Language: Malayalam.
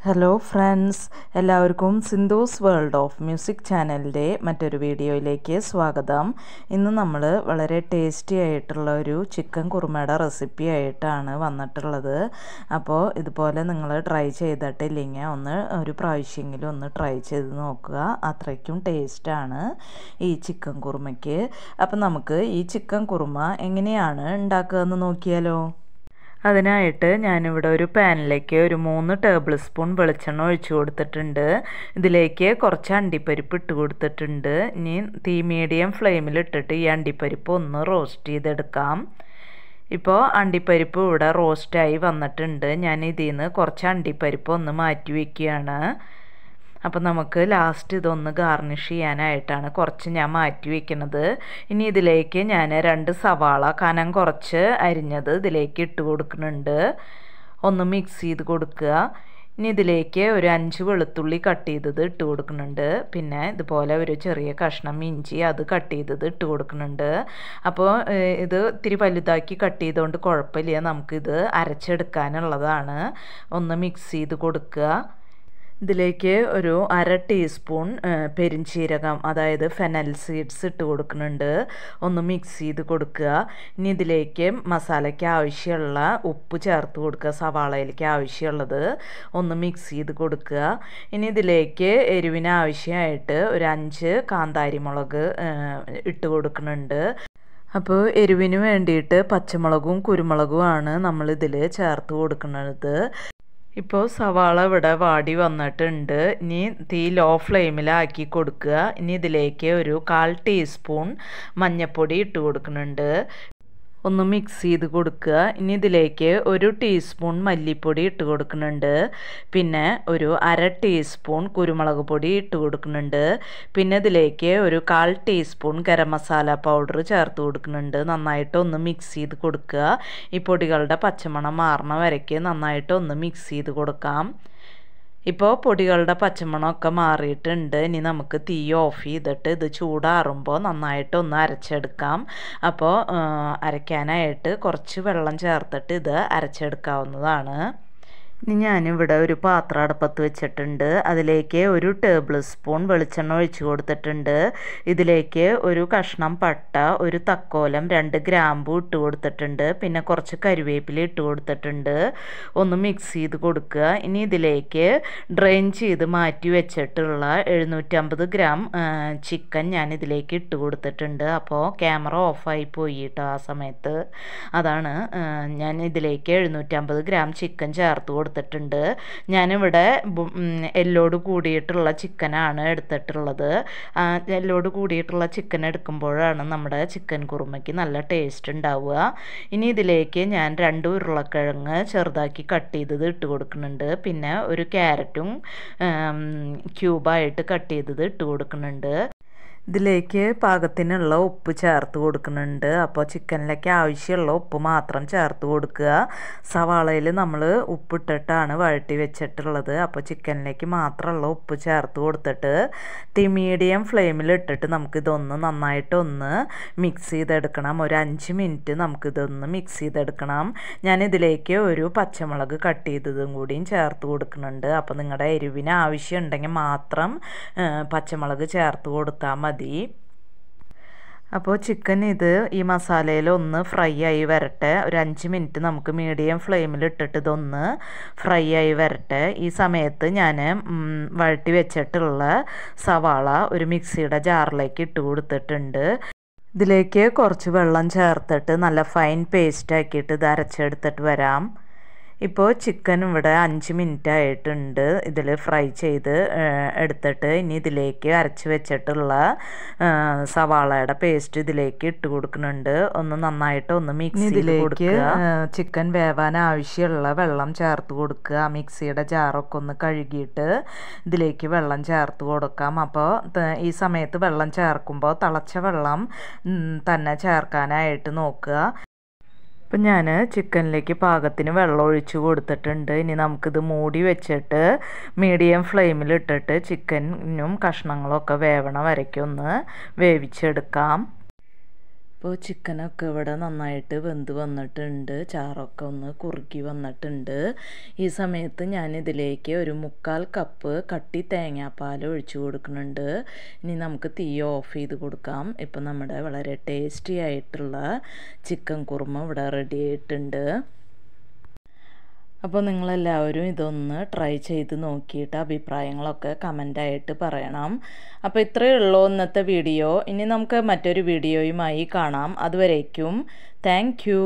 ഹലോ ഫ്രണ്ട്സ്, എല്ലാവർക്കും സിന്ധൂസ് വേൾഡ് ഓഫ് മ്യൂസിക് ചാനലിൻ്റെ മറ്റൊരു വീഡിയോയിലേക്ക് സ്വാഗതം. ഇന്ന് നമ്മൾ വളരെ ടേസ്റ്റി ആയിട്ടുള്ള ഒരു ചിക്കൻ കുറുമയുടെ റെസിപ്പി ആയിട്ടാണ് വന്നിട്ടുള്ളത്. അപ്പോൾ ഇതുപോലെ നിങ്ങൾ ട്രൈ ചെയ്തിട്ടില്ലെങ്കിൽ ഒരു പ്രാവശ്യമെങ്കിലും ഒന്ന് ട്രൈ ചെയ്ത് നോക്കുക. അത്രയ്ക്കും ടേസ്റ്റാണ് ഈ ചിക്കൻ കുറുമയ്ക്ക്. അപ്പോൾ നമുക്ക് ഈ ചിക്കൻ കുറുമ എങ്ങനെയാണ് ഉണ്ടാക്കുക എന്ന് നോക്കിയാലോ. അതിനായിട്ട് ഞാനിവിടെ ഒരു പാനിലേക്ക് ഒരു 3 ടേബിൾ സ്പൂൺ വെളിച്ചെണ്ണ ഒഴിച്ചു കൊടുത്തിട്ടുണ്ട്. ഇതിലേക്ക് കുറച്ച് അണ്ടിപ്പരിപ്പ് ഇട്ട് കൊടുത്തിട്ടുണ്ട്. ഇനി തീ മീഡിയം ഫ്ലെയിമിൽ ഇട്ടിട്ട് ഈ അണ്ടിപ്പരിപ്പ് ഒന്ന് റോസ്റ്റ് ചെയ്തെടുക്കാം. ഇപ്പോൾ അണ്ടിപ്പരിപ്പ് ഇവിടെ റോസ്റ്റായി വന്നിട്ടുണ്ട്. ഞാൻ ഇതിൽ നിന്ന് കുറച്ച് അണ്ടിപ്പരിപ്പ് ഒന്ന് മാറ്റി വയ്ക്കുകയാണ്. അപ്പോൾ നമുക്ക് ലാസ്റ്റ് ഇതൊന്ന് ഗാർണിഷ് ചെയ്യാനായിട്ടാണ് കുറച്ച് ഞാൻ മാറ്റി വയ്ക്കുന്നത്. ഇനി ഇതിലേക്ക് ഞാൻ 2 സവാള കനം കുറച്ച് അരിഞ്ഞത് ഇതിലേക്ക് ഇട്ട് കൊടുക്കുന്നുണ്ട്. ഒന്ന് മിക്സ് ചെയ്ത് കൊടുക്കുക. ഇനി ഇതിലേക്ക് ഒരു 5 വെളുത്തുള്ളി കട്ട് ചെയ്തത് ഇട്ട് കൊടുക്കുന്നുണ്ട്. പിന്നെ ഇതുപോലെ ഒരു ചെറിയ കഷ്ണം ഇഞ്ചി അത് കട്ട് ചെയ്തത് ഇട്ട് കൊടുക്കുന്നുണ്ട്. അപ്പോൾ ഇത് ഇത്തിരി വലുതാക്കി കട്ട് ചെയ്തുകൊണ്ട് കുഴപ്പമില്ല, നമുക്കിത് അരച്ചെടുക്കാനുള്ളതാണ്. ഒന്ന് മിക്സ് ചെയ്ത് കൊടുക്കുക. ഇതിലേക്ക് ഒരു 1/2 ടീസ്പൂൺ പെരിഞ്ചീരകം, അതായത് ഫെനൽ സീഡ്സ് ഇട്ട് കൊടുക്കുന്നുണ്ട്. ഒന്ന് മിക്സ് ചെയ്ത് കൊടുക്കുക. ഇനി ഇതിലേക്ക് മസാലയ്ക്ക് ആവശ്യമുള്ള ഉപ്പ് ചേർത്ത് കൊടുക്കുക. സവാളയിലേക്ക് ആവശ്യമുള്ളത് ഒന്ന് മിക്സ് ചെയ്ത് കൊടുക്കുക. ഇനി ഇതിലേക്ക് എരിവിന് ആവശ്യമായിട്ട് ഒരു 5 കാന്താരി മുളക് ഇട്ട് കൊടുക്കുന്നുണ്ട്. അപ്പോൾ എരിവിന് വേണ്ടിയിട്ട് പച്ചമുളകും കുരുമുളകുമാണ് നമ്മളിതിൽ ചേർത്ത് കൊടുക്കുന്നത്. ഇപ്പോൾ സവാള ഇവിടെ വാടി വന്നിട്ടുണ്ട്. ഇനി തീ ലോ ഫ്ലെയിമിലാക്കി കൊടുക്കുക. ഇനി ഇതിലേക്ക് ഒരു 1/4 ടീസ്പൂൺ മഞ്ഞൾപ്പൊടി ഇട്ട് കൊടുക്കുന്നുണ്ട്. ഒന്ന് മിക്സ് ചെയ്ത് കൊടുക്കുക. ഇനി ഇതിലേക്ക് 1 ടീസ്പൂൺ മല്ലിപ്പൊടി ഇട്ട് കൊടുക്കുന്നുണ്ട്. പിന്നെ ഒരു 1/2 ടീസ്പൂൺ കുരുമുളക് പൊടി ഇട്ട് കൊടുക്കുന്നുണ്ട്. പിന്നെ ഇതിലേക്ക് ഒരു 1/4 ടീസ്പൂൺ ഗരം മസാല പൗഡർ ചേർത്ത് കൊടുക്കുന്നുണ്ട്. നന്നായിട്ട് ഒന്ന് മിക്സ് ചെയ്ത് കൊടുക്കുക. ഈ പൊടികളുടെ പച്ചമണം മാറണ വരയ്ക്ക് നന്നായിട്ട് ഒന്ന് മിക്സ് ചെയ്ത് കൊടുക്കാം. ഇപ്പോൾ പൊടികളുടെ പച്ചമണമൊക്കെ മാറിയിട്ടുണ്ട്. ഇനി നമുക്ക് തീ ഓഫ് ചെയ്തിട്ട് ഇത് ചൂടാറുമ്പോൾ നന്നായിട്ടൊന്ന് അരച്ചെടുക്കാം. അപ്പോൾ അരയ്ക്കാനായിട്ട് കുറച്ച് വെള്ളം ചേർത്തിട്ട് ഇത് അരച്ചെടുക്കാവുന്നതാണ്. ഇനി ഞാനിവിടെ ഒരു പാത്രം അടുപ്പത്ത് വെച്ചിട്ടുണ്ട്. അതിലേക്ക് 1 ടേബിൾ സ്പൂൺ വെളിച്ചെണ്ണ ഒഴിച്ച് കൊടുത്തിട്ടുണ്ട്. ഇതിലേക്ക് ഒരു കഷ്ണം പട്ട, ഒരു തക്കോലം, 2 ഗ്രാമ്പൂ ഇട്ട് കൊടുത്തിട്ടുണ്ട്. പിന്നെ കുറച്ച് കരിവേപ്പില ഇട്ട് കൊടുത്തിട്ടുണ്ട്. ഒന്ന് മിക്സ് ചെയ്ത് കൊടുക്കുക. ഇനി ഇതിലേക്ക് ഡ്രെയിൻ ചെയ്ത് മാറ്റി വെച്ചിട്ടുള്ള 750 ഗ്രാം ചിക്കൻ ഞാൻ ഇതിലേക്ക് ഇട്ട് കൊടുത്തിട്ടുണ്ട്. അപ്പോൾ ക്യാമറ ഓഫായി പോയി കേട്ടോ ആ സമയത്ത്. അതാണ് ഞാൻ ഇതിലേക്ക് 750 ഗ്രാം ചിക്കൻ ചേർത്ത് കൊടുത്തിട്ടുണ്ട്. ഞാനിവിടെ എല്ലോട് കൂടിയിട്ടുള്ള ചിക്കനാണ് എടുത്തിട്ടുള്ളത്. എല്ലോട് കൂടിയിട്ടുള്ള ചിക്കൻ എടുക്കുമ്പോഴാണ് നമ്മുടെ ചിക്കൻ കുറുമയ്ക്ക് നല്ല ടേസ്റ്റ് ഉണ്ടാവുക. ഇനി ഇതിലേക്ക് ഞാൻ 2 ഉരുളക്കിഴങ്ങ് ചെറുതാക്കി കട്ട് ചെയ്തത് ഇട്ട് കൊടുക്കുന്നുണ്ട്. പിന്നെ ഒരു ക്യാരറ്റും ക്യൂബായിട്ട് കട്ട് ചെയ്തത് ഇട്ട് കൊടുക്കുന്നുണ്ട്. ഇതിലേക്ക് പാകത്തിനുള്ള ഉപ്പ് ചേർത്ത് കൊടുക്കുന്നുണ്ട്. അപ്പോൾ ചിക്കനിലേക്ക് ആവശ്യമുള്ള ഉപ്പ് മാത്രം ചേർത്ത് കൊടുക്കുക. സവാളയിൽ നമ്മൾ ഉപ്പിട്ടിട്ടാണ് വഴറ്റി വെച്ചിട്ടുള്ളത്. അപ്പോൾ ചിക്കനിലേക്ക് മാത്രമുള്ള ഉപ്പ് ചേർത്ത് കൊടുത്തിട്ട് തീ മീഡിയം ഫ്ലെയിമിൽ ഇട്ടിട്ട് നമുക്കിതൊന്ന് നന്നായിട്ടൊന്ന് മിക്സ് ചെയ്തെടുക്കണം. ഒരു 5 മിനിറ്റ് നമുക്കിതൊന്ന് മിക്സ് ചെയ്തെടുക്കണം. ഞാനിതിലേക്ക് ഒരു പച്ചമുളക് കട്ട് ചെയ്തതും കൂടിയും ചേർത്ത് കൊടുക്കുന്നുണ്ട്. അപ്പോൾ നിങ്ങളുടെ എരിവിന് ആവശ്യമുണ്ടെങ്കിൽ മാത്രം പച്ചമുളക് ചേർത്ത് കൊടുത്താൽ മതി. അപ്പോൾ ചിക്കൻ ഈ മസാലയിൽ ഒന്ന് ഫ്രൈ ആയി വരട്ടെ. ഒരു 5 മിനിറ്റ് നമുക്ക് മീഡിയം ഫ്ലെയിമിൽ ഇട്ടിട്ട് ഇതൊന്ന് ഫ്രൈ ആയി വരട്ടെ. ഈ സമയത്ത് ഞാൻ വഴറ്റി വെച്ചിട്ടുള്ള സവാള ഒരു മിക്സിയുടെ ജാറിലേക്ക് ഇട്ട് കൊടുത്തിട്ടുണ്ട്. ഇതിലേക്ക് കുറച്ച് വെള്ളം ചേർത്തിട്ട് നല്ല ഫൈൻ പേസ്റ്റ് ആക്കിയിട്ട് ഇത് അരച്ചെടുത്തിട്ട് വരാം. ഇപ്പോൾ ചിക്കൻ ഇവിടെ 5 മിനിറ്റ് ആയിട്ടുണ്ട് ഇതിൽ ഫ്രൈ ചെയ്ത് എടുത്തിട്ട് ഇനി ഇതിലേക്ക് അരച്ച് വെച്ചിട്ടുള്ള സവാളയുടെ പേസ്റ്റ് ഇതിലേക്ക് ഇട്ട് കൊടുക്കുന്നുണ്ട്. ഒന്ന് നന്നായിട്ട് ഒന്ന് മിക്സ് ചെയ്ത് കൊടുക്കുക. ചിക്കൻ വേവാൻ ആവശ്യമുള്ള വെള്ളം ചേർത്ത് കൊടുക്കുക. മിക്സിയുടെ ജാറൊക്കെ ഒന്ന് കഴുകിയിട്ട് ഇതിലേക്ക് വെള്ളം ചേർത്ത് കൊടുക്കാം. അപ്പോൾ ഈ സമയത്ത് വെള്ളം ചേർക്കുമ്പോൾ തിളച്ച വെള്ളം തന്നെ ചേർക്കാനായിട്ട് നോക്കുക. അപ്പം ഞാൻ ചിക്കനിലേക്ക് പാകത്തിന് വെള്ളം ഒഴിച്ച് കൊടുത്തിട്ടുണ്ട്. ഇനി നമുക്കിത് മൂടി വെച്ചിട്ട് മീഡിയം ഫ്ലെയിമിലിട്ടിട്ട് ചിക്കനും കഷ്ണങ്ങളൊക്കെ വേവണ വരയ്ക്കൊന്ന് വേവിച്ചെടുക്കാം. അപ്പോൾ ചിക്കനൊക്കെ ഇവിടെ നന്നായിട്ട് വെന്ത് വന്നിട്ടുണ്ട്, ചാറൊക്കെ ഒന്ന് കുറുകി വന്നിട്ടുണ്ട്. ഈ സമയത്ത് ഞാൻ ഇതിലേക്ക് ഒരു 1/4 കപ്പ് കട്ടി തേങ്ങാപ്പാൽ ഒഴിച്ചു കൊടുക്കുന്നുണ്ട്. ഇനി നമുക്ക് തീ ഓഫ് ചെയ്ത് കൊടുക്കാം. ഇപ്പം നമ്മുടെ വളരെ ടേസ്റ്റി ആയിട്ടുള്ള ചിക്കൻ കുറുമ ഇവിടെ റെഡി ആയിട്ടുണ്ട്. അപ്പോൾ നിങ്ങളെല്ലാവരും ഇതൊന്ന് ട്രൈ ചെയ്ത് നോക്കിയിട്ട് അഭിപ്രായങ്ങളൊക്കെ കമൻ്റായിട്ട് പറയണം. അപ്പോൾ ഇത്രയേ ഉള്ളൂ ഇന്നത്തെ വീഡിയോ. ഇനി നമുക്ക് മറ്റൊരു വീഡിയോയുമായി കാണാം. അതുവരേക്കും താങ്ക് യു.